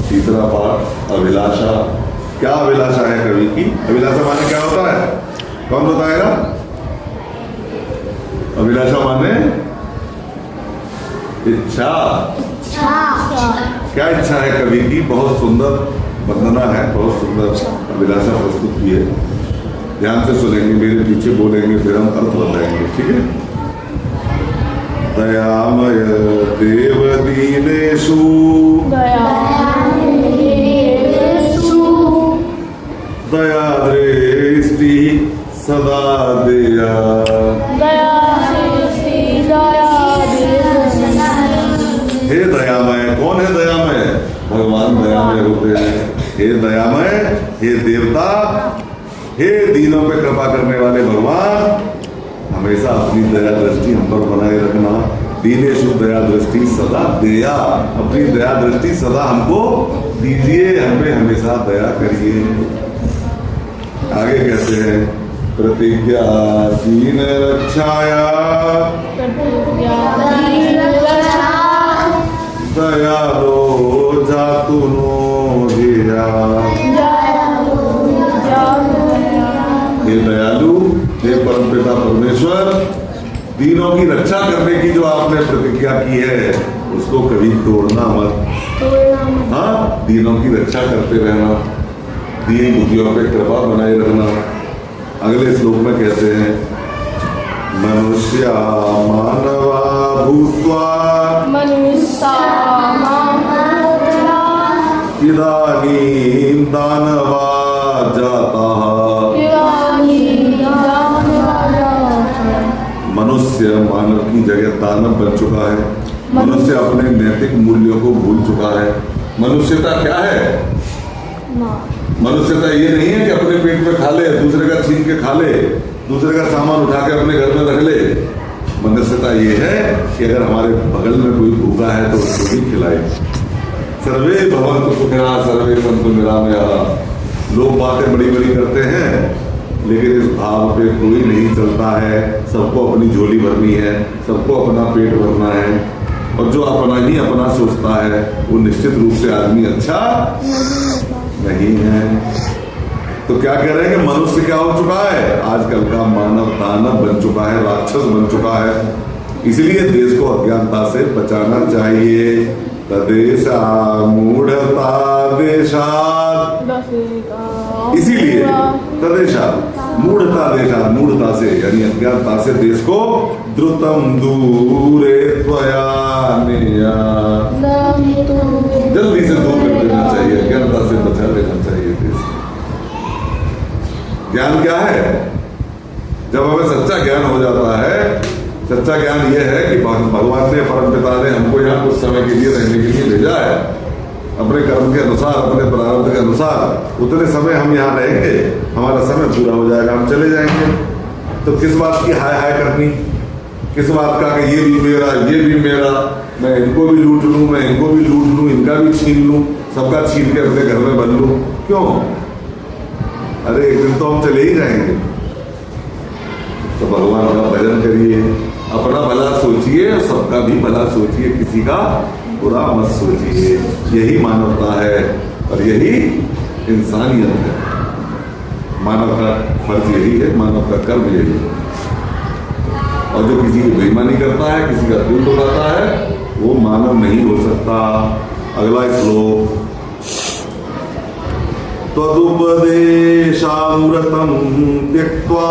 तीसरा पाठ अभिलाषा। क्या अभिलाषा है कवि की? अभिलाषा माने क्या होता है? कौन बताएगा? अभिलाषा माने इच्छा। क्या इच्छा है कवि की? बहुत सुंदर वर्णना है, बहुत सुंदर अभिलाषा प्रस्तुत की है। ध्यान से सुनेंगे, मेरे पीछे बोलेंगे, फिर हम अर्थ बताएंगे, ठीक है? दयामय देव दीनेषु दया दृष्टि सदा देया। हे दयामय, कौन है दयामय? भगवान दयामय होते हैं। हे दयामय, हे देवता, हे दीनों पे कृपा करने वाले भगवान, हमेशा अपनी दया दृष्टि हम पर बनाए रखना। दीनेषु दया दृष्टि सदा देया, अपनी दया दृष्टि सदा हमको दीजिए, हम पे हमेशा दया करिए। आगे कहते हैं प्रतिज्ञा दीन रक्षाया दयालो जातु नो धिया। हे दयालु, हे परमपिता परमेश्वर, दीनों की रक्षा करने की जो आपने प्रतिज्ञा की है उसको कभी तोड़ना मत। हाँ, दीनों की रक्षा करते रहना, दीन दुखियों पे कृपा बनाए रखना। अगले श्लोक में कहते हैं मनुष्य मानवा भूत्वा इदानीं दानवा जाता। मनुष्य मानव की जगह दानव बन चुका है। मनुष्य अपने नैतिक मूल्यों को भूल चुका है। मनुष्यता क्या है? मनुष्यता ये नहीं है कि अपने पेट में खा ले, दूसरे का छीन के खा ले, दूसरे का सामान उठा के अपने घर में रख ले। मनुष्यता ये है कि अगर हमारे बगल में कोई भूखा है तो उसको भी खिलाए। सर्वे भवन्तु सुखिनः सर्वे सन्तु निरामयाः। लोग बातें बड़ी बड़ी करते हैं लेकिन इस भाव पे कोई नहीं चलता है। सबको अपनी झोली भरनी है, सबको अपना पेट भरना है, और जो अपना ही अपना सोचता है वो निश्चित रूप से आदमी अच्छा नहीं है। तो क्या कह रहे हैं कि मनुष्य क्या हो चुका है? आजकल का मानव दानव बन चुका है, राक्षस बन चुका है। इसलिए देश को अज्ञानता से बचाना चाहिए। तदेशा मूढ़ता देशात्, इसीलिए तदेशा मूढ़ता देशात्, मूढ़ता से यानी अज्ञानता से देश को द्रुतम दूरे त्वया नेया, जल्दी से दूर कर देना चाहिए, अज्ञानता से बचा लेना चाहिए देश। ज्ञान क्या है? जब हमें सच्चा ज्ञान हो जाता है, सच्चा ज्ञान यह है कि भगवान ने, परमपिता ने हमको यहाँ कुछ समय के लिए रहने के लिए भेजा है। अपने कर्म के अनुसार, अपने प्रारब्ध के अनुसार उतने समय हम यहाँ रहेंगे, हमारा समय पूरा हो जाएगा, हम चले जाएंगे। तो किस बात की हाय हाय करनी? किस बात का कि ये भी मेरा, ये भी मेरा, मैं इनको भी लूट लूँ, मैं इनको भी लूट लूँ, इनका भी छीन लूँ, सबका छीन के अपने घर में बन लूँ? क्यों? अरे एक दिन तो हम चले ही जाएंगे। तो भगवान का भजन करिए, अपना भला सोचिए और सबका भी भला सोचिए, किसी का बुरा मत सोचिए। यही मानवता है और यही इंसानियत है। मानव का फर्ज यही है, मानव का कर्म यही है। और जो किसी की बेईमानी करता है, किसी का दिल दुखाता है, वो मानव नहीं हो सकता। अगला श्लोक त्वदुपदेशामृतं त्यक्त्वा।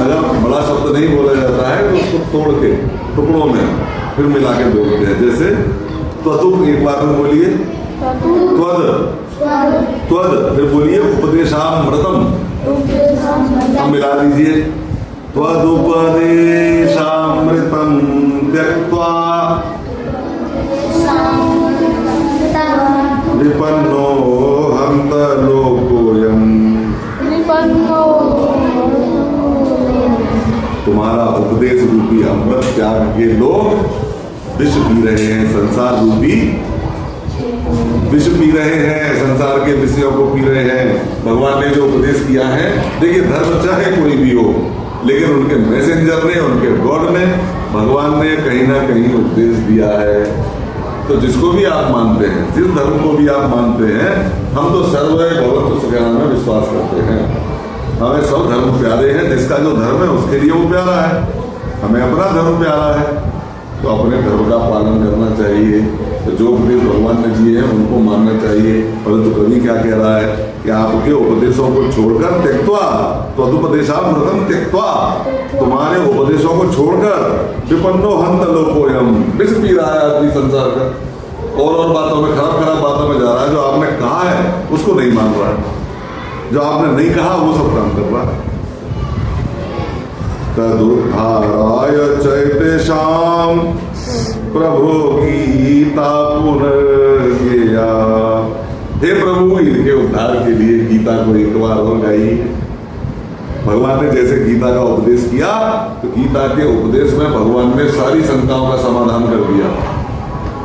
अगर बड़ा शब्द नहीं बोला जाता है तो उसको तोड़ के टुकड़ों में फिर मिला के बोलते हैं। जैसे त्वदुप, एक बार में बोलिए त्वद, त्वद, फिर बोलिए उपदेशामृतम, अब मिला दीजिए त्वदुपदेशामृतम त्यक्त्वा विपन्नो हन्त लोकोऽयम्। तुम्हारा उपदेश रूपी अमृत त्याग के लोग विष पी रहे हैं, संसार रूपी विष पी रहे हैं, संसार के विषयों को पी रहे हैं। भगवान ने जो उपदेश किया है, देखिए धर्म चाहे कोई भी हो, लेकिन उनके मैसेंजर ने, उनके गॉड ने भगवान ने कहीं ना कहीं उपदेश दिया है। तो जिसको भी आप मानते हैं, जिस धर्म को भी आप मानते हैं, हम तो सर्व भगवत सुखनाम में विश्वास करते हैं। हमें सब धर्म प्यारे हैं। जिसका जो धर्म है उसके लिए वो प्यारा है, हमें अपना धर्म प्यारा है, तो अपने धर्म का पालन करना चाहिए। तो जो उपदेश भगवान ने दिए हैं उनको मानना चाहिए। परंतु कवि क्या कह रहा है कि आपके उपदेशों को छोड़कर त्यक्त्वा तदुपदेशामृतम त्यक्त्वा, तुम्हारे उपदेशों को छोड़कर विपन्नो हंत लोकोयम, विष पी रहा है आदमी संसार का। और बातों में, खराब बातों में जा रहा है। जो आपने कहा है उसको नहीं मान रहा है, जो आपने नहीं कहा वो सब काम कर रहा है। तदुद्धाराय चैतेषां प्रभो गीता पुनर्ज्ञेया। हे प्रभु, इनके उद्धार के लिए गीता को एक बार और गाइए। भगवान ने जैसे गीता का उपदेश किया, तो गीता के उपदेश में भगवान ने सारी शंकाओं का समाधान कर दिया।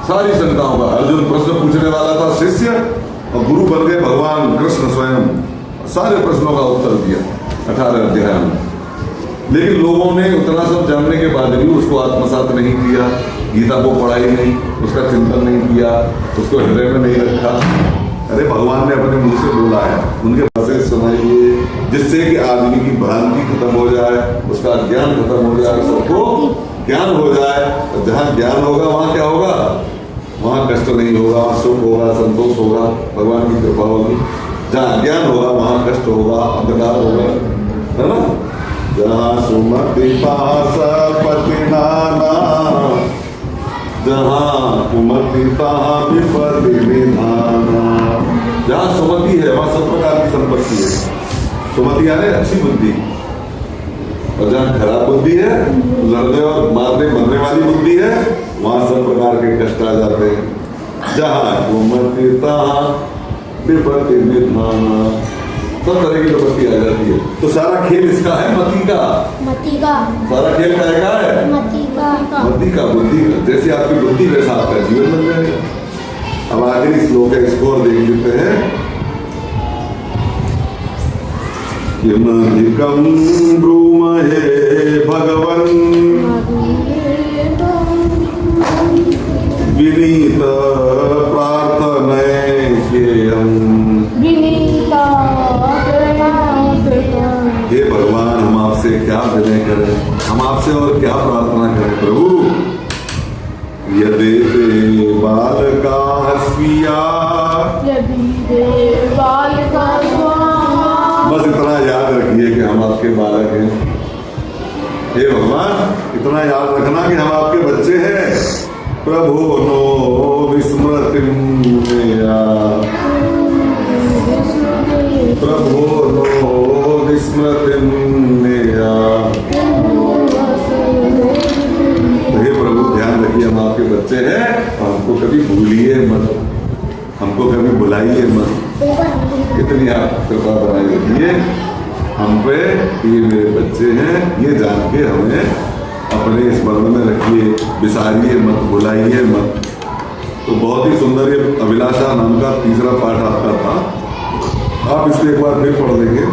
सारी शंकाओं का। अर्जुन प्रश्न पूछने वाला था शिष्य, और गुरु बन गए भगवान कृष्ण स्वयं। सारे प्रश्नों का उत्तर दिया 18 अध्याय में। लेकिन लोगों ने उतना सब जानने के बाद भी उसको आत्मसात नहीं किया, गीता को पढ़ा ही नहीं, उसका चिंतन नहीं किया, उसको हृदय में नहीं रखा। अरे भगवान ने अपने मुंह से बोला है, उनके पास सुनाइए, जिससे कि आदमी की भ्रांति खत्म हो जाए, उसका ज्ञान खत्म हो जाए, सबको ज्ञान हो जाए। और जहाँ ज्ञान होगा वहाँ क्या होगा? वहाँ कष्ट नहीं होगा, वहाँ सुख होगा, संतोष होगा, भगवान की कृपा होगी। जहाँ ज्ञान होगा वहाँ कष्ट होगा, अंधकार होगा, है ना। जहाँ सुमति पासपति नाना, जहाँ कुमति तहाँ विपत्ति निधाना। जहाँ सुमति है वहाँ सब प्रकार की संपत्ति है। सुमति यानी अच्छी बुद्धि, और जहाँ खराब बुद्धि है, लड़ने और मारने मरने वाली बुद्धि है, वहाँ सब प्रकार के कष्ट आ जाते हैं। जहाँ कुमति तहाँ विपत्ति निधाना, सब तरह की विपत्ति आ जाती है। तो सारा खेल इसका है, मति का। सारा खेल का है मति का, बुद्धि का। जैसे आपकी बुद्धि वैसा आपका जीवन बन जाएगा। अब आखिरी श्लोक है, इसको और देख लेते हैं। किमधिकं ब्रूमहे भगवन् विनीत प्रार्थनैकेयम्। हे भगवान, हम आपसे क्या विनय करें, हम आपसे और क्या प्रार्थना करें प्रभु। यदि बालका स्वीया, बस इतना याद रखिए कि हम आपके बालक हैं। हे भगवान, इतना याद रखना कि हम आपके बच्चे हैं। प्रभु नो विस्मृतिं मेरा, प्रभु नो विस्मृतिं मेरा। हे प्रभु, ध्यान रखिए हम आपके बच्चे हैं, हमको कभी भूलिए मत, हमको कभी बुलाइए मत। इतनी आप कृपा बनाए रखिए हम पे, ये मेरे बच्चे हैं, ये जान के हमें अपने स्मरण में रखिए, विसारिए मत, बुलाइए मत। तो बहुत ही सुंदर ये अभिलाषा नाम का तीसरा पाठ आपका था। आप इसको एक बार फिर पढ़ लेंगे।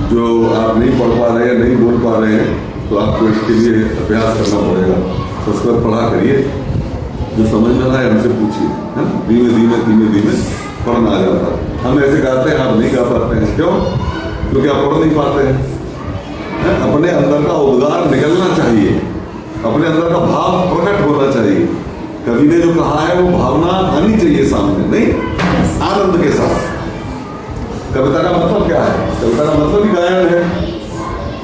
जो आप नहीं पढ़ पा रहे हैं, नहीं बोल पा रहे हैं, तो आपको इसके लिए अभ्यास करना पड़ेगा। संस्कृत पढ़ा करिए, जो समझ में आए हमसे पूछिए, है ना। धीमे धीमे पढ़ना आ जाता है। हम ऐसे गाते हैं, आप नहीं गा पाते हैं। क्यों? क्योंकि आप पढ़ नहीं पाते हैं। अपने अंदर का उद्गार निकलना चाहिए, अपने अंदर का भाव प्रकट होना चाहिए। कवि ने जो कहा है वो भावना आनी चाहिए सामने, नहीं आनंद के साथ। कविता का मतलब क्या है? कविता का मतलब ही गायन है।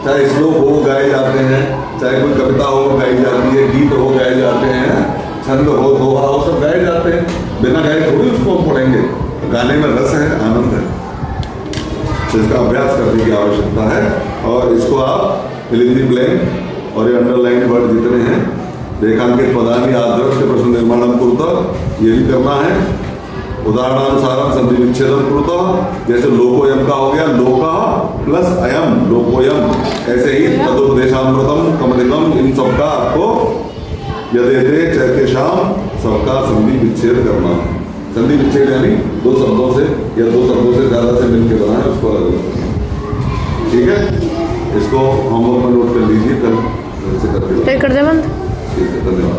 चाहे श्लोक हो गाए जाते हैं, चाहे कोई कविता हो गाई जाती है, गीत हो गाए जाते हैं, छंद हो, दोहा हो, सब गाए जाते हैं। बिना गाए थोड़ी उसको पढ़ेंगे। गाने में रस है, आनंद है। तो इसका अभ्यास करने की आवश्यकता है। और इसको आप फिलिंदी ब्लैंक और ये अंडरलाइन वर्ड जितने हैं, रेखांकित पदानी आदर्श प्रश्न निर्माणम कुरुतः, ये भी करना है। उदाहरणानुसार संधि विच्छेदम कुरुतः, जैसे लोकोयम का हो गया, लोका प्लस अयम, लोकोयम। ऐसे ही तदुपदेशामृतम कमलिकम, इन सबका आपको यदेते चैतेषाम सबका संधि विच्छेद करना। संधि विच्छेद यानी दो शब्दों से या दो शब्दों से ज्यादा से मिलकर बना है, उसको अलग। ठीक है, इसको होमवर्क में नोट कर लीजिए, कल से करके फिर कर दे बंद। ठीक है, धन्यवाद।